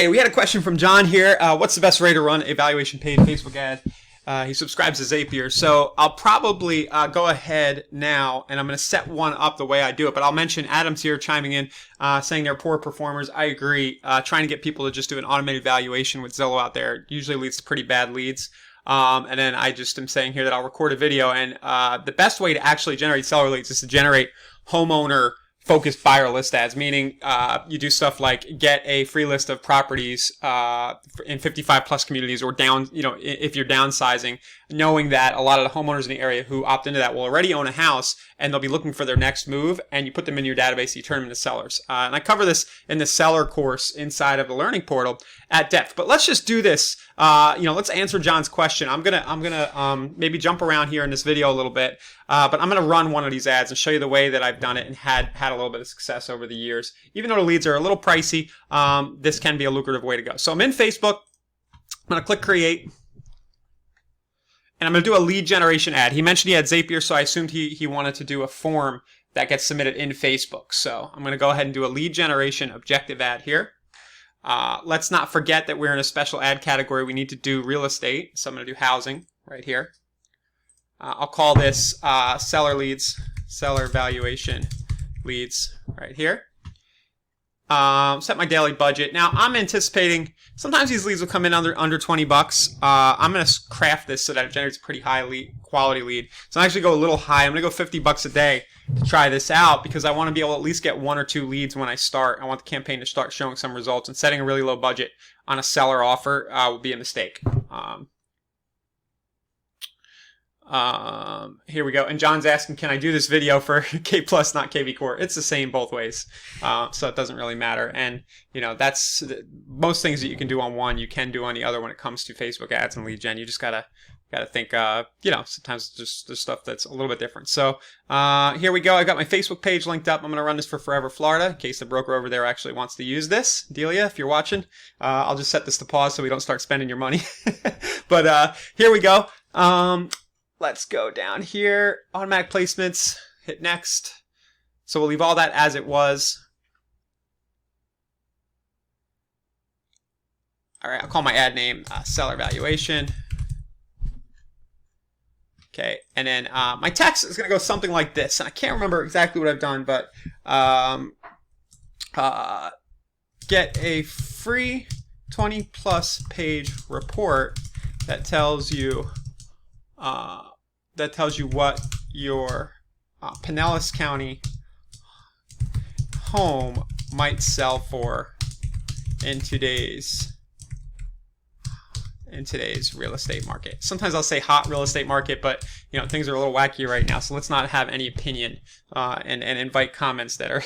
Okay, we had a question from John here. What's the best way to run a valuation paid Facebook ad? He subscribes to Zapier, so I'll probably go ahead now, and I'm going to set one up the way I do it. But I'll mention Adam's here chiming in, saying they're poor performers. I agree. Trying to get people to just do an automated valuation with Zillow out there usually leads to pretty bad leads. And then I just am saying here that I'll record a video, and the best way to actually generate seller leads is to generate homeowner focused buyer list ads, meaning you do stuff like get a free list of properties in 55 plus communities, or down, if you're downsizing, knowing that a lot of the homeowners in the area who opt into that will already own a house and they'll be looking for their next move, and you put them in your database, you turn them into sellers. And I cover this in the seller course inside of the learning portal at depth. But let's just do this. Let's answer John's question. I'm gonna maybe jump around here in this video a little bit, but I'm gonna run one of these ads and show you the way that I've done it and had a little bit of success over the years. Even though the leads are a little pricey, this can be a lucrative way to go. So I'm in Facebook. I'm gonna click create. And I'm going to do a lead generation ad. He mentioned he had Zapier, so I assumed he wanted to do a form that gets submitted in Facebook. So I'm going to go ahead and do a lead generation objective ad here. Let's not forget that we're in a special ad category. We need to do real estate. So I'm going to do housing right here. I'll call this seller leads, seller valuation leads right here. Set my daily budget. Now I'm anticipating sometimes these leads will come in under 20 bucks. I'm going to craft this so that it generates a pretty high quality lead. So I'm actually go a little high. I'm going to go 50 bucks a day to try this out, because I want to be able to at least get 1 or 2 leads when I start. I want the campaign to start showing some results, and setting a really low budget on a seller offer would be a mistake. Here we go. And John's asking, can I do this video for K plus, not KV core? It's the same both ways. So it doesn't really matter. And, that's most things that you can do on one, you can do on the other when it comes to Facebook ads and lead gen. You just gotta think, sometimes just there's stuff that's a little bit different. So, here we go. I got my Facebook page linked up. I'm going to run this for Forever Florida in case the broker over there actually wants to use this. Delia, if you're watching, I'll just set this to pause so we don't start spending your money. But, here we go. Let's go down here, automatic placements, hit next. So we'll leave all that as it was. All right, I'll call my ad name seller valuation. Okay, and then my text is gonna go something like this. And I can't remember exactly what I've done, but get a free 20 plus page report that tells you what your Pinellas County home might sell for in today's real estate market. Sometimes I'll say hot real estate market, but things are a little wacky right now, so let's not have any opinion and invite comments that are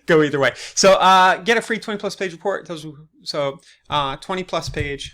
go either way. So get a free 20 plus page report. So 20 plus page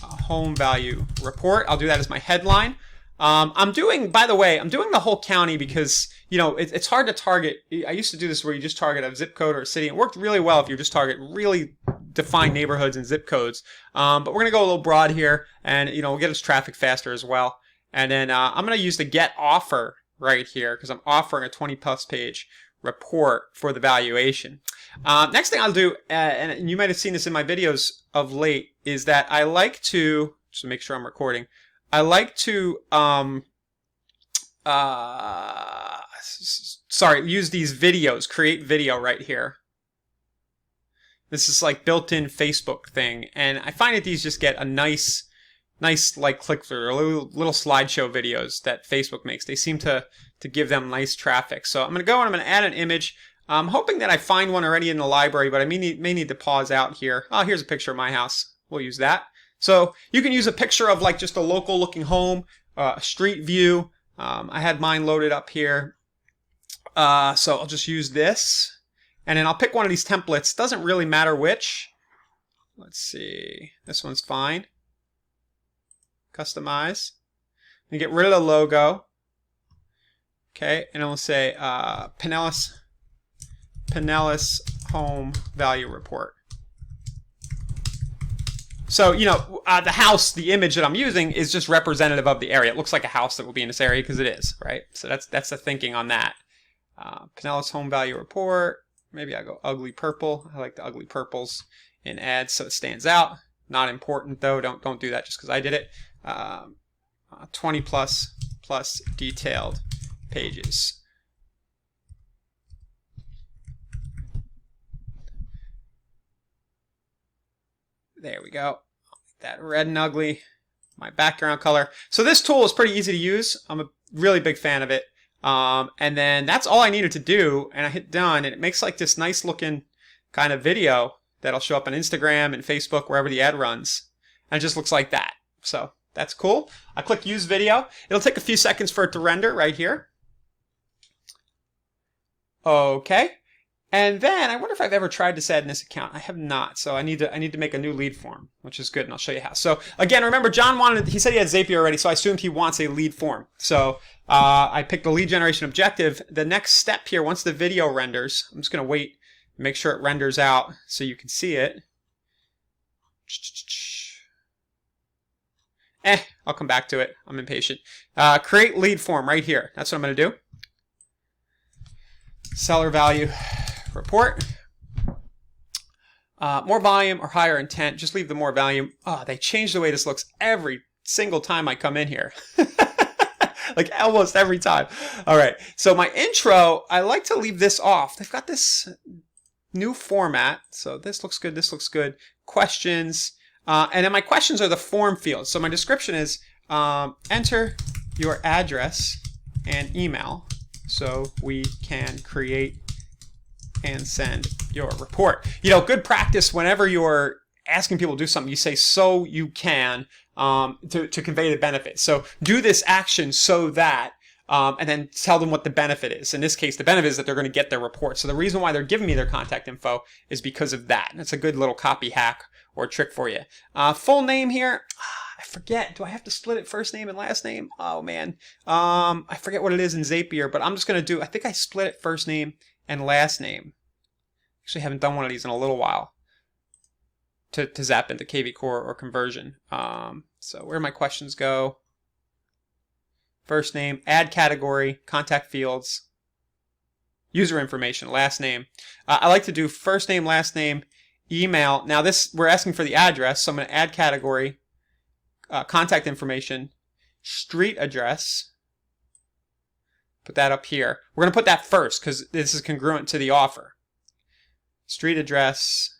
home value report. I'll do that as my headline. I'm doing the whole county because it's hard to target. I used to do this where you just target a zip code or a city. It worked really well if you just target really defined neighborhoods and zip codes. But we're gonna go a little broad here, and we'll get us traffic faster as well. And then I'm gonna use the get offer right here because I'm offering a 20 plus page report for the valuation. Next thing I'll do, and you might have seen this in my videos of late, is that I like to, just to make sure I'm recording, I like to use these videos, create video right here. This is like built-in Facebook thing, and I find that these just get a nice like click-through, or little slideshow videos that Facebook makes. They seem to give them nice traffic. So I'm going to go and I'm going to add an image. I'm hoping that I find one already in the library, but I may need to pause out here. Oh, here's a picture of my house. We'll use that. So you can use a picture of like just a local looking home, a street view. I had mine loaded up here. So I'll just use this. And then I'll pick one of these templates. Doesn't really matter which. Let's see. This one's fine. Customize. And get rid of the logo. Okay, and we'll say Pinellas home value report. So, the house, the image that I'm using is just representative of the area. It looks like a house that will be in this area because it is, right? So that's the thinking on that. Pinellas home value report. maybe I'll go ugly purple. I like the ugly purples in ads so it stands out. Not important though. Don't do that just because I did it. 20 plus detailed pages. There we go. That red and ugly. My background color. So this tool is pretty easy to use. I'm a really big fan of it. And then that's all I needed to do, and I hit done, and it makes like this nice looking kind of video that'll show up on Instagram and Facebook, wherever the ad runs. And it just looks like that. So that's cool. I click use video. It'll take a few seconds for it to render right here. Okay. And then I wonder if I've ever tried this ad in this account. I have not, so I need to make a new lead form, which is good, and I'll show you how. So again, remember John he said he had Zapier already, so I assumed he wants a lead form. So I picked the lead generation objective. The next step here, once the video renders, I'm just going to wait, make sure it renders out so you can see it. I'll come back to it. I'm impatient. Create lead form right here. That's what I'm going to do. Seller value report. More volume or higher intent. Just leave the more volume. Oh, they changed the way this looks every single time I come in here. Like almost every time. All right. So my intro, I like to leave this off. They've got this new format. So this looks good. This looks good. Questions. And then my questions are the form fields. So my description is enter your address and email so we can create and send your report. You know, good practice whenever you're asking people to do something, you say so you can to convey the benefit. So do this action so that, and then tell them what the benefit is. In this case, the benefit is that they're going to get their report. So the reason why they're giving me their contact info is because of that. And it's a good little copy hack or trick for you. Full name here. I forget. Do I have to split it first name and last name? Oh man. I forget what it is in Zapier, but I'm just going to do, I think I split it first name and last name. Actually haven't done one of these in a little while to zap into KV Core or conversion. So where do my questions go? First name, add category, contact fields, user information, last name. I like to do first name, last name, email. Now this, we're asking for the address, so I'm going to add category, contact information, street address. Put that up here. We're going to put that first because this is congruent to the offer. Street address,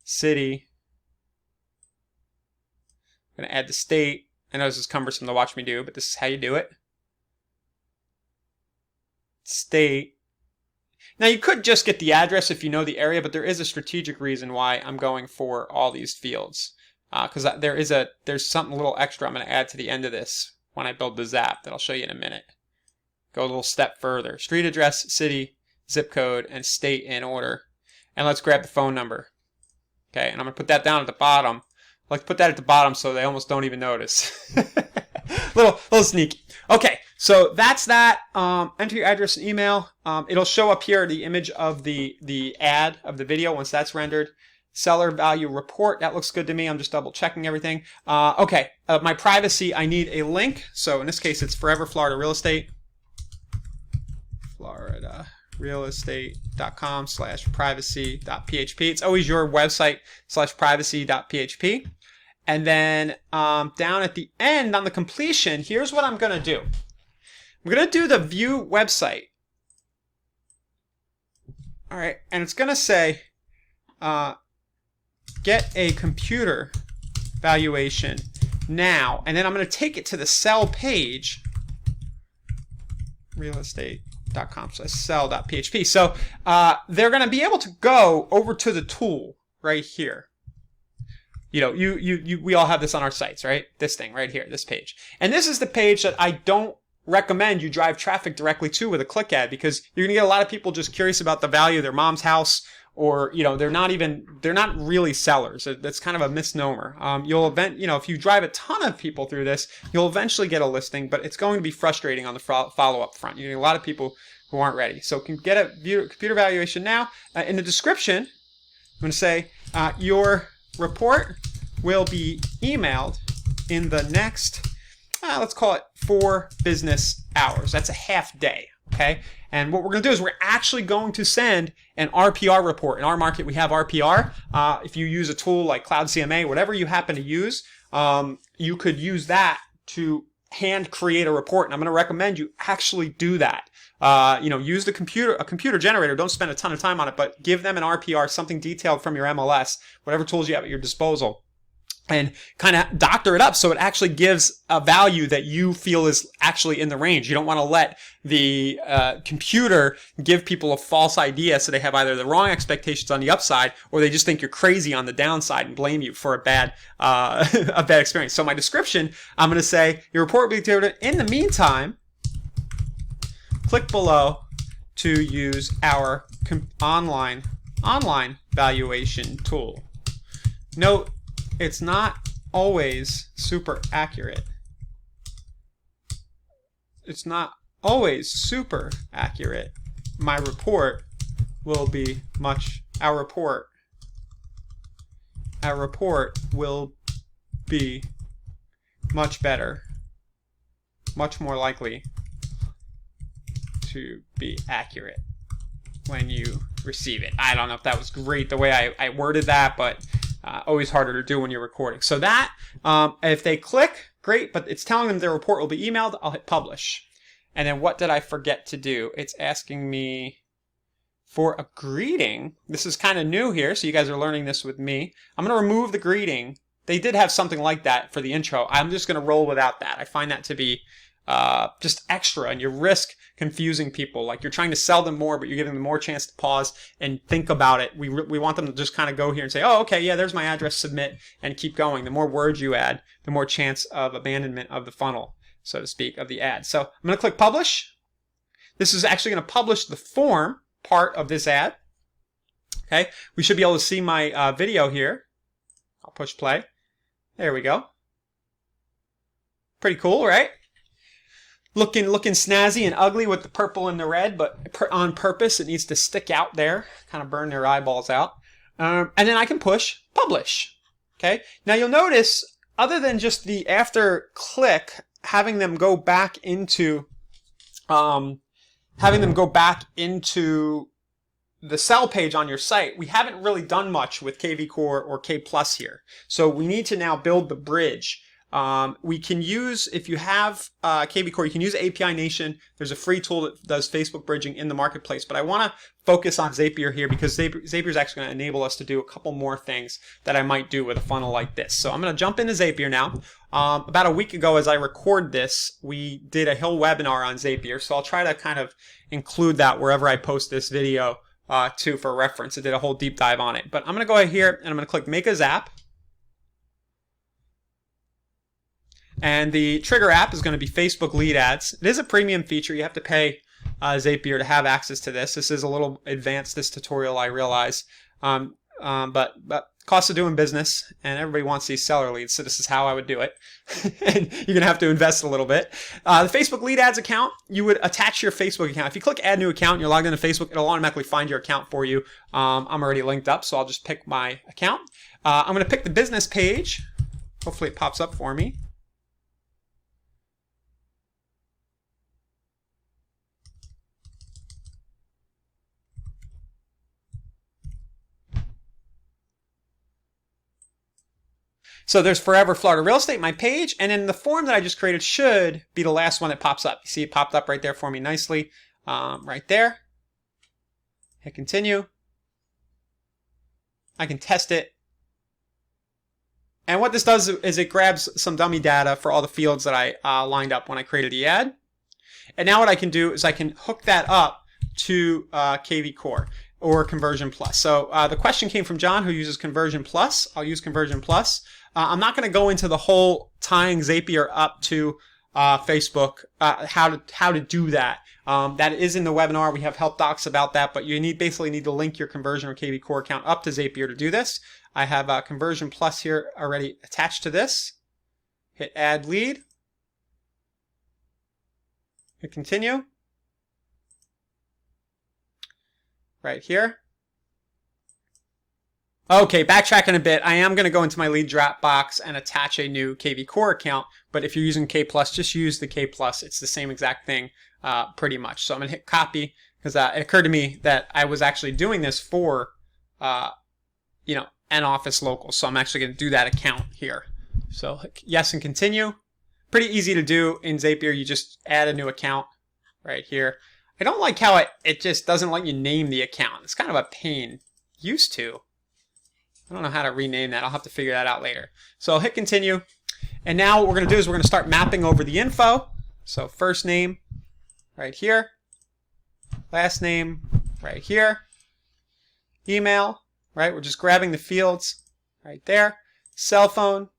city. I'm going to add the state. I know this is cumbersome to watch me do, but this is how you do it. State. Now you could just get the address if you know the area, but there is a strategic reason why I'm going for all these fields. Because there's something a little extra I'm going to add to the end of this when I build the Zap that I'll show you in a minute. Go a little step further. Street address, city, zip code, and state in order. And let's grab the phone number. Okay, and I'm going to put that down at the bottom. I like to put that at the bottom so they almost don't even notice. little sneaky. Okay, so that's that. Enter your address and email. It'll show up here the image of the ad of the video once that's rendered. Seller value report. That looks good to me. I'm just double checking everything. Okay, my privacy, I need a link. So in this case, it's Forever Florida Real Estate. FloridaRealEstate.com/privacy.php. It's always your website /privacy.php. And then down at the end on the completion, here's what I'm going to do. I'm going to do the view website. All right, and it's going to say get a computer valuation now. And then I'm going to take it to the sell page, realestate.com/sell.php. So they're going to be able to go over to the tool right here. You know, we all have this on our sites, right? This thing right here, this page. And this is the page that I don't recommend you drive traffic directly to with a click ad, because you're going to get a lot of people just curious about the value of their mom's house, or, you know, they're not really sellers. That's kind of a misnomer. If you drive a ton of people through this, you'll eventually get a listing, but it's going to be frustrating on the follow-up front. You're getting a lot of people who aren't ready. So can get a computer valuation now. In the description, I'm going to say your report will be emailed in the next, let's call it 4 business hours. That's a half day. Okay, and what we're going to do is we're actually going to send an RPR report. In our market, we have RPR. If you use a tool like Cloud CMA, whatever you happen to use, you could use that to hand create a report. And I'm going to recommend you actually do that. Use a computer generator. Don't spend a ton of time on it, but give them an RPR, something detailed from your MLS, whatever tools you have at your disposal, and kind of doctor it up so it actually gives a value that you feel is actually in the range. You don't want to let the computer give people a false idea so they have either the wrong expectations on the upside or they just think you're crazy on the downside and blame you for a bad experience. So my description, I'm going to say your report will be delivered. In the meantime, click below to use our online valuation tool. Note, it's not always super accurate. It's not always super accurate. My report will be our report will be much better, much more likely to be accurate when you receive it. I don't know if that was great the way I worded that, but always harder to do when you're recording. So that, if they click, great, but it's telling them their report will be emailed. I'll hit publish. And then what did I forget to do? It's asking me for a greeting. This is kind of new here, so you guys are learning this with me. I'm going to remove the greeting. They did have something like that for the intro. I'm just going to roll without that. I find that to be just extra, and you risk confusing people. Like you're trying to sell them more, but you're giving them more chance to pause and think about it. We want them to just kind of go here and say, oh, okay, yeah, there's my address, submit, and keep going. The more words you add, the more chance of abandonment of the funnel, so to speak, of the ad. So I'm going to click publish. This is actually going to publish the form part of this ad. Okay, we should be able to see my video here. I'll push play. There we go. Pretty cool, right? Looking snazzy and ugly with the purple and the red, but on purpose. It needs to stick out there, kind of burn their eyeballs out. And then I can push publish. Okay. Now you'll notice, other than just the after click, having them go back into the sell page on your site, we haven't really done much with KV Core or K Plus here. So we need to now build the bridge. We can use, if you have KV Core, you can use API Nation. There's a free tool that does Facebook bridging in the marketplace. But I want to focus on Zapier here because Zapier is actually going to enable us to do a couple more things that I might do with a funnel like this. So I'm going to jump into Zapier now. About a week ago, as I record this, we did a whole webinar on Zapier. So I'll try to kind of include that wherever I post this video too for reference. I did a whole deep dive on it. But I'm going to go ahead here and I'm going to click Make a Zap. And the trigger app is going to be Facebook lead ads. It is a premium feature. You have to pay Zapier to have access to this. This is a little advanced, this tutorial, I realize. But cost of doing business, and everybody wants these seller leads, so this is how I would do it. And you're going to have to invest a little bit. The Facebook lead ads account, you would attach your Facebook account. If you click add new account and you're logged into Facebook, it'll automatically find your account for you. I'm already linked up, so I'll just pick my account. I'm going to pick the business page. Hopefully it pops up for me. So there's Forever Florida Real Estate, my page, and then the form that I just created should be the last one that pops up. You see it popped up right there for me nicely, right there. Hit continue. I can test it. And what this does is it grabs some dummy data for all the fields that I lined up when I created the ad. And now what I can do is I can hook that up to KV Core or Conversion Plus. So the question came from John, who uses Conversion Plus. I'll use Conversion Plus. I'm not going to go into the whole tying Zapier up to Facebook, how to do that. That is in the webinar. We have help docs about that, but you basically need to link your Conversion or KV Core account up to Zapier to do this. I have Conversion Plus here already attached to this. Hit Add Lead. Hit Continue. Right here. Okay, backtracking a bit, I am going to go into my lead drop box and attach a new KV Core account, but if you're using K+, just use the K+. It's the same exact thing pretty much. So I'm going to hit copy because it occurred to me that I was actually doing this for, you know, an office local. So I'm actually going to do that account here. So click yes and continue. Pretty easy to do in Zapier. You just add a new account right here. I don't like how it just doesn't let you name the account. It's kind of a pain. Used to. I don't know how to rename that. I'll have to figure that out later. So I'll hit continue. And now what we're going to do is we're going to start mapping over the info. So first name right here. Last name right here. Email, right? We're just grabbing the fields right there. Cell phone.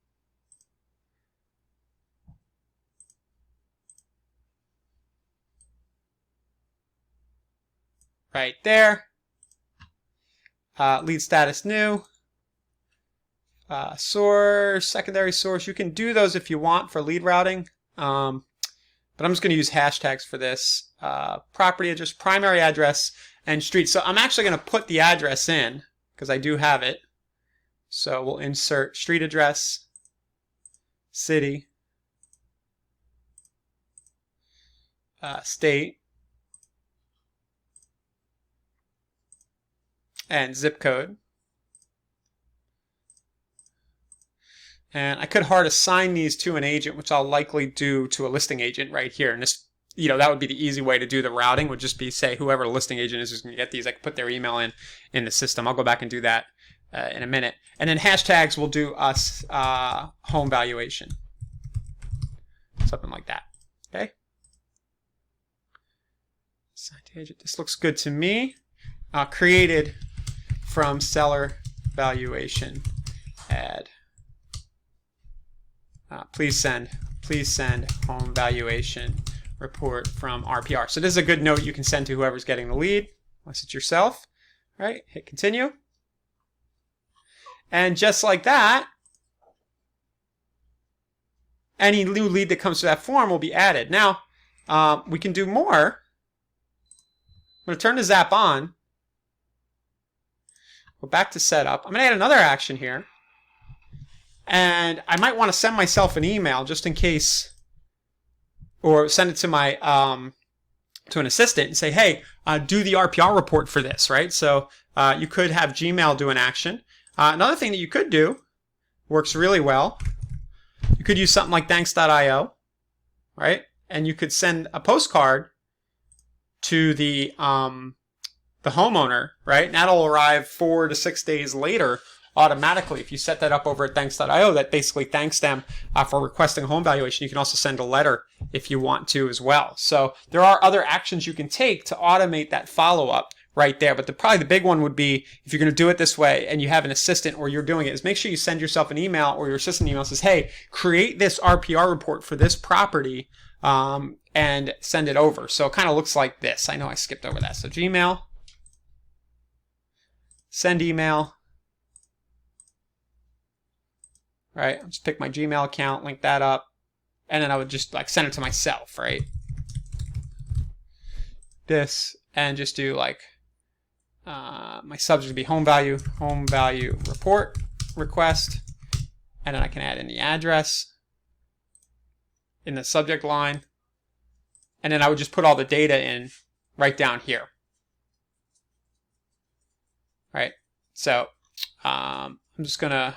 Right there. Lead status new. Source, secondary source. You can do those if you want for lead routing. But I'm just going to use hashtags for this. Property address, primary address, and street. So I'm actually going to put the address in because I do have it. So we'll insert street address, city, state, and zip code. And I could hard assign these to an agent, which I'll likely do to a listing agent right here. And this, you know, that would be the easy way to do the routing, would just be, say, whoever the listing agent is going to get these. I could put their email in the system. I'll go back and do that in a minute. And then hashtags will do us home valuation. Something like that. Okay. Assign to agent. This looks good to me. Created from seller valuation ad. Please send home valuation report from RPR. So this is a good note you can send to whoever's getting the lead, unless it's yourself. All right, hit continue. And just like that, any new lead that comes to that form will be added. Now, we can do more. I'm going to turn the Zap on. Go back to setup. I'm going to add another action here. And I might want to send myself an email just in case, or send it to my to an assistant and say, hey, do the RPR report for this, right? So you could have Gmail do an action. Another thing that you could do, works really well, you could use something like thanks.io, right? And you could send a postcard to the homeowner, right? And that'll arrive 4 to 6 days later automatically. If you set that up over at thanks.io, that basically thanks them for requesting a home valuation. You can also send a letter if you want to as well. So there are other actions you can take to automate that follow-up right there. But probably the big one would be, if you're going to do it this way and you have an assistant or you're doing it, is make sure you send yourself an email, or your assistant email says, hey, create this RPR report for this property and send it over. So it kind of looks like this. I know I skipped over that. So Gmail, send email. Right, I'll just pick my Gmail account, link that up, and then I would just like send it to myself, right? This, and just do like my subject would be home value report request, and then I can add in the address in the subject line, and then I would just put all the data in right down here, right? So I'm just gonna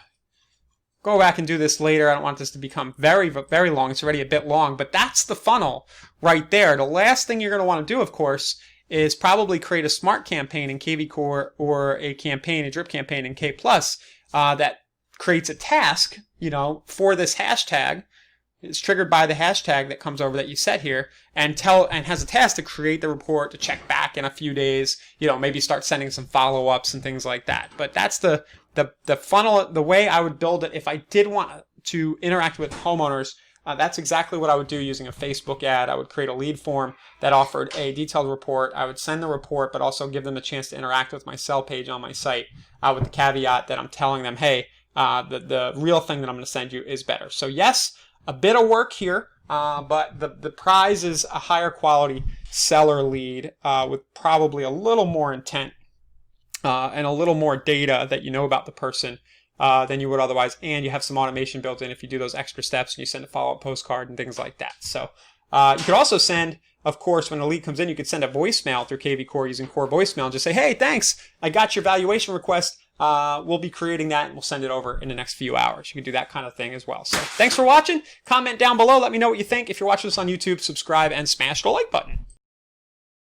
go back and do this later. I don't want this to become very, very long. It's already a bit long, but that's the funnel right there. The last thing you're going to want to do, of course, is probably create a smart campaign in KV Core, or a drip campaign in K+, that creates a task, you know, for this hashtag. It's triggered by the hashtag that comes over that you set here, and has a task to create the report, to check back in a few days, you know, maybe start sending some follow-ups and things like that. But that's the funnel, the way I would build it if I did want to interact with homeowners. That's exactly what I would do using a Facebook ad. I would create a lead form that offered a detailed report. I would send the report, but also give them a chance to interact with my sell page on my site, with the caveat that I'm telling them, hey, the real thing that I'm going to send you is better. So yes, a bit of work here, but the prize is a higher quality seller lead with probably a little more intent and a little more data that you know about the person than you would otherwise, and you have some automation built in if you do those extra steps and you send a follow-up postcard and things like that. So you could also send, of course, when a lead comes in, you could send a voicemail through KV Core using Core Voicemail and just say, hey, thanks, I got your valuation request. We'll be creating that and we'll send it over in the next few hours. You can do that kind of thing as well. So thanks for watching. Comment down below. Let me know what you think. If you're watching this on YouTube, subscribe and smash the like button.